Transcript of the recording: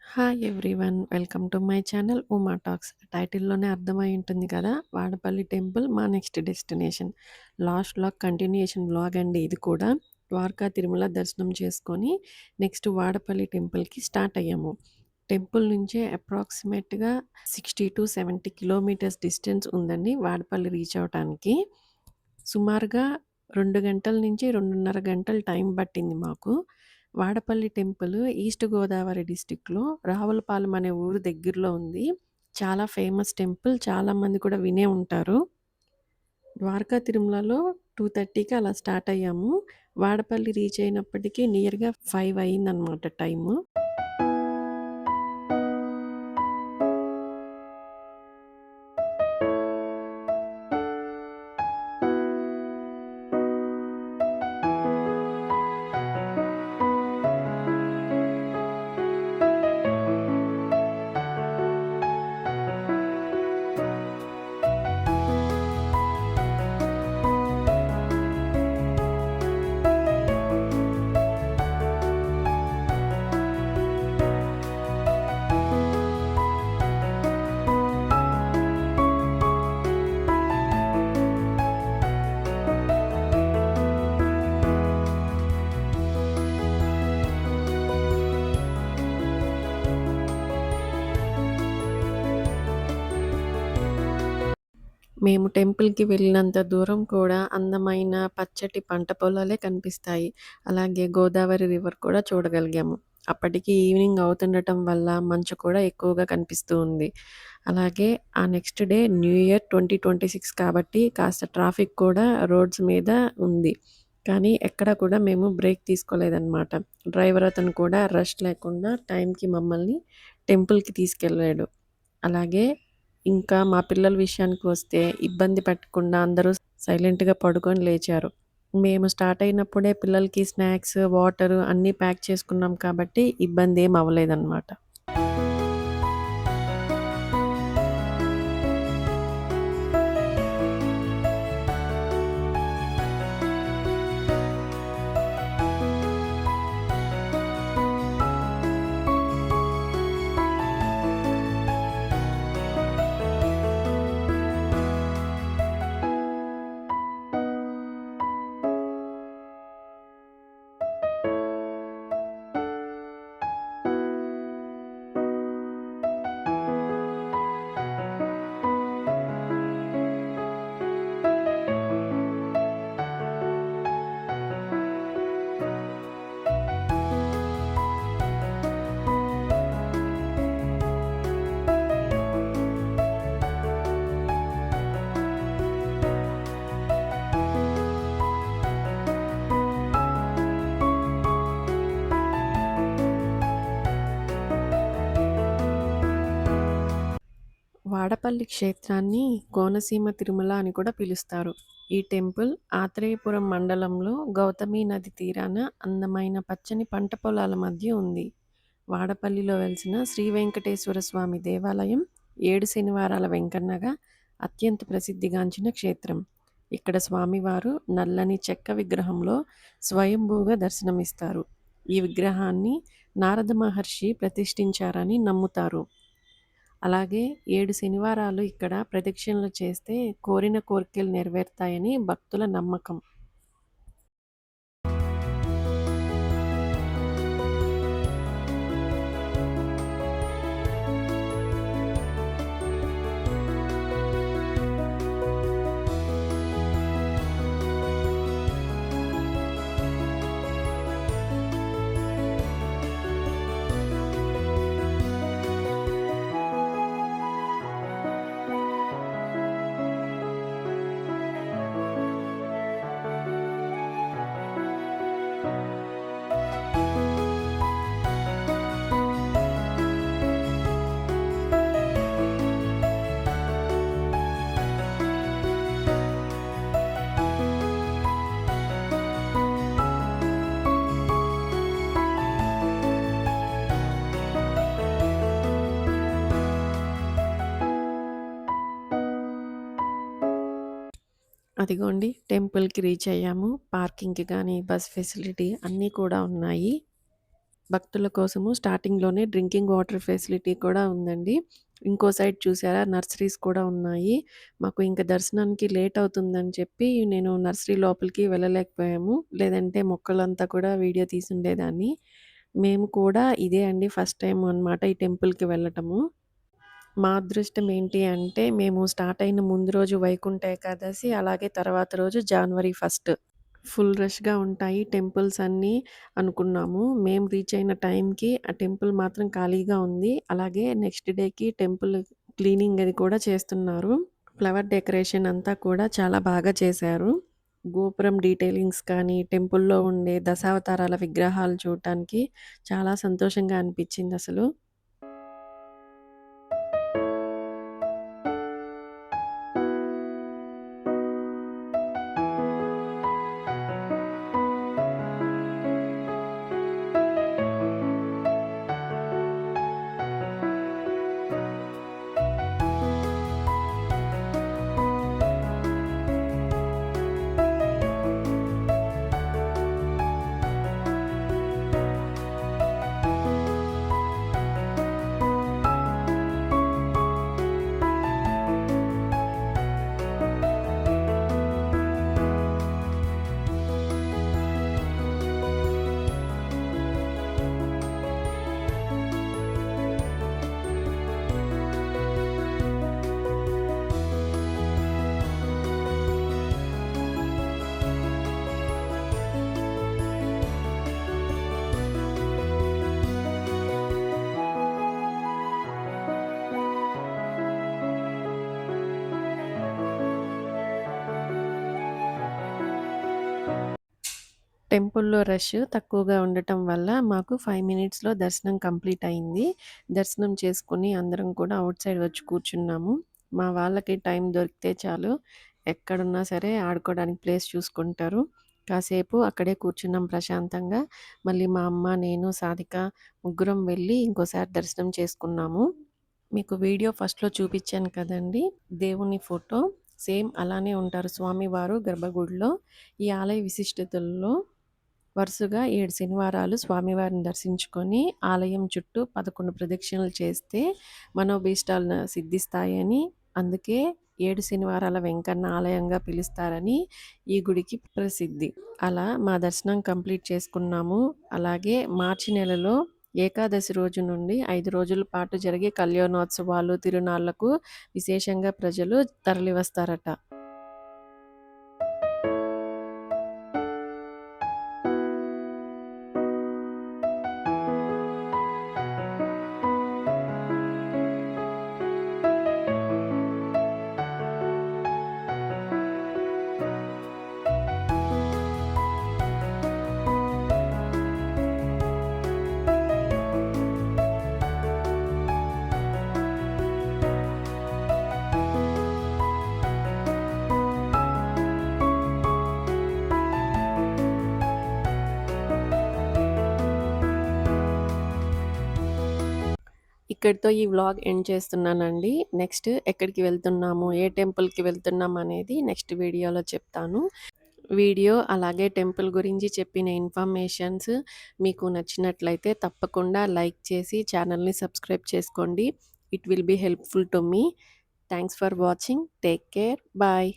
Hi everyone. Welcome to my channel Uma talks. టైటిల్‌లోనే అర్థమై ఉంటుంది కదా! వాడపల్లి టెంపుల్ మా next destination. Last vlog continuation vlog అండి ఇది కూడా. ద్వారకా తిరుమల దర్శనం చేసుకొని నెక్స్ట్ వాడపల్లి టెంపుల్‌కి స్టార్ట్ అయ్యాము. టెంపుల్ నుంచి అప్రాక్సిమేట్‌గా 60-70 కిలోమీటర్స్ డిస్టెన్స్ ఉందండి వాడపల్లి రీచ్ అవ్వటానికి. సుమారుగా 2 గంటల నుంచి 2:30 గంటలు టైం పట్టింది మాకు. వాడపల్లి టెంపుల్ ఈస్ట్ గోదావరి డిస్ట్రిక్ట్‌లో రావులపాలెం అనే ఊరు దగ్గరలో ఉంది. చాలా ఫేమస్ టెంపుల్. చాలామంది కూడా వినే ఉంటారు. ద్వారకా తిరుమలలో 2:30కి అలా స్టార్ట్ అయ్యాము. వాడపల్లి రీచ్ అయినప్పటికి నియర్‌గా 5 అయిందనమాట టైము. మేము టెంపుల్‌కి వెళ్ళినంత దూరం కూడా అందమైన పచ్చటి పంట పొలాలే కనిపిస్తాయి. అలాగే గోదావరి రివర్ కూడా చూడగలిగాము. అప్పటికి ఈవినింగ్ అవుతుండటం వల్ల మంచు కూడా ఎక్కువగా కనిపిస్తూ ఉంది. అలాగే ఆ నెక్స్ట్ డే న్యూ ఇయర్ 2026 కాబట్టి కాస్త ట్రాఫిక్ కూడా రోడ్స్ మీద ఉంది. కానీ ఎక్కడ కూడా మేము బ్రేక్ తీసుకోలేదనమాట. డ్రైవర్ అతను కూడా రష్ లేకుండా టైంకి మమ్మల్ని టెంపుల్‌కి తీసుకెళ్ళాడు. అలాగే ఇంకా మా పిల్లల విషయానికి వస్తే ఇబ్బంది పెట్టకుండా అందరూ సైలెంట్‌గా పడుకొని లేచారు. మేము స్టార్ట్ అయినప్పుడే పిల్లలకి స్నాక్స్, వాటరు అన్నీ ప్యాక్ చేసుకున్నాం కాబట్టి ఇబ్బందేం అవ్వలేదనమాట. వాడపల్లి క్షేత్రాన్ని కోనసీమ తిరుమల అని కూడా పిలుస్తారు. ఈ టెంపుల్ ఆత్రేయపురం మండలంలో గౌతమి నది తీరాన అందమైన పచ్చని పంట పొలాల మధ్య ఉంది. వాడపల్లిలో వెలిసిన శ్రీ వెంకటేశ్వర స్వామి దేవాలయం 7 శనివారాల వెంకన్నగా అత్యంత ప్రసిద్ధిగాంచిన క్షేత్రం. ఇక్కడ స్వామివారు నల్లని చెక్క విగ్రహంలో స్వయంభూగా దర్శనమిస్తారు. ఈ విగ్రహాన్ని నారద మహర్షి ప్రతిష్ఠించారని నమ్ముతారు. అలాగే 7 శనివారాలు ఇక్కడ ప్రదక్షిణలు చేస్తే కోరిన కోర్కెలు నెరవేరుతాయని భక్తుల నమ్మకం. అదిగోండి టెంపుల్‌కి రీచ్ అయ్యాము. పార్కింగ్‌కి గానీ, బస్ ఫెసిలిటీ అన్నీ కూడా ఉన్నాయి. భక్తుల కోసము స్టార్టింగ్‌లోనే డ్రింకింగ్ వాటర్ ఫెసిలిటీ కూడా ఉందండి. ఇంకో సైడ్ చూసారా నర్సరీస్ కూడా ఉన్నాయి. మాకు ఇంక దర్శనానికి లేట్ అవుతుందని చెప్పి నేను నర్సరీ లోపలికి వెళ్ళలేకపోయాము. లేదంటే మొక్కలంతా కూడా వీడియో తీసుండేదాన్ని. మేము కూడా ఇదే అండి ఫస్ట్ టైమ్ అనమాట ఈ టెంపుల్‌కి వెళ్ళటము. మా అదృష్టం ఏంటి అంటే మేము స్టార్ట్ అయిన ముందు రోజు వైకుంఠ ఏకాదశి, అలాగే తర్వాత రోజు జాన్వరి 1. ఫుల్ రష్‌గా ఉంటాయి టెంపుల్స్ అన్నీ అనుకున్నాము. మేము రీచ్ అయిన టైంకి ఆ టెంపుల్ మాత్రం ఖాళీగా ఉంది. అలాగే నెక్స్ట్ డేకి టెంపుల్ క్లీనింగ్ అది కూడా చేస్తున్నారు. ఫ్లవర్ డెకరేషన్ అంతా కూడా చాలా బాగా చేశారు. గోపురం డీటెయిలింగ్స్ కానీ, టెంపుల్‌లో ఉండే దశావతారాల విగ్రహాలు చూడటానికి చాలా సంతోషంగా అనిపించిందసలు. టెంపుల్‌లో రష్ తక్కువగా ఉండటం వల్ల మాకు 5 మినిట్స్‌లో దర్శనం కంప్లీట్ అయింది. దర్శనం చేసుకొని అందరం కూడా ఔట్ సైడ్ వచ్చి కూర్చున్నాము. మా వాళ్ళకి టైం దొరికితే చాలు ఎక్కడున్నా సరే ఆడుకోవడానికి ప్లేస్ చూసుకుంటారు. కాసేపు అక్కడే కూర్చున్నాం ప్రశాంతంగా. మళ్ళీ మా అమ్మ, నేను, సాధిక ముగ్గురం వెళ్ళి ఇంకోసారి దర్శనం చేసుకున్నాము. మీకు వీడియో ఫస్ట్‌లో చూపిచ్చాను కదండీ! దేవుని ఫోటో సేమ్ అలానే ఉంటారు స్వామివారు గర్భగుడిలో. ఈ ఆలయ విశిష్టతల్లో వరుసగా 7 శనివారాలు స్వామివారిని దర్శించుకొని, ఆలయం చుట్టూ 11 ప్రదక్షిణలు చేస్తే మనోభీష్టాలు సిద్ధిస్తాయని, అందుకే 7 శనివారాల వెంకన్న ఆలయంగా పిలుస్తారని ఈ గుడికి ప్రసిద్ధి. అలా మా దర్శనం కంప్లీట్ చేసుకున్నాము. అలాగే మార్చి నెలలో ఏకాదశి రోజు నుండి 5 రోజుల పాటు జరిగే కళ్యాణోత్సవాలు, తిరునాళ్లకు విశేషంగా ప్రజలు తరలివస్తారట. ఇక్కడితో ఈ వ్లాగ్ ఎండ్ చేస్తున్నానండి. నెక్స్ట్ ఎక్కడికి వెళ్తున్నాము, ఏ టెంపుల్‌కి వెళ్తున్నాం అనేది నెక్స్ట్ వీడియోలో చెప్తాను. వీడియో అలాగే టెంపుల్ గురించి చెప్పిన ఇన్ఫర్మేషన్స్ మీకు నచ్చినట్లయితే తప్పకుండా లైక్ చేసి ఛానల్‌ని సబ్స్క్రైబ్ చేసుకోండి. It will be helpful to me. Thanks for watching. Take care. Bye.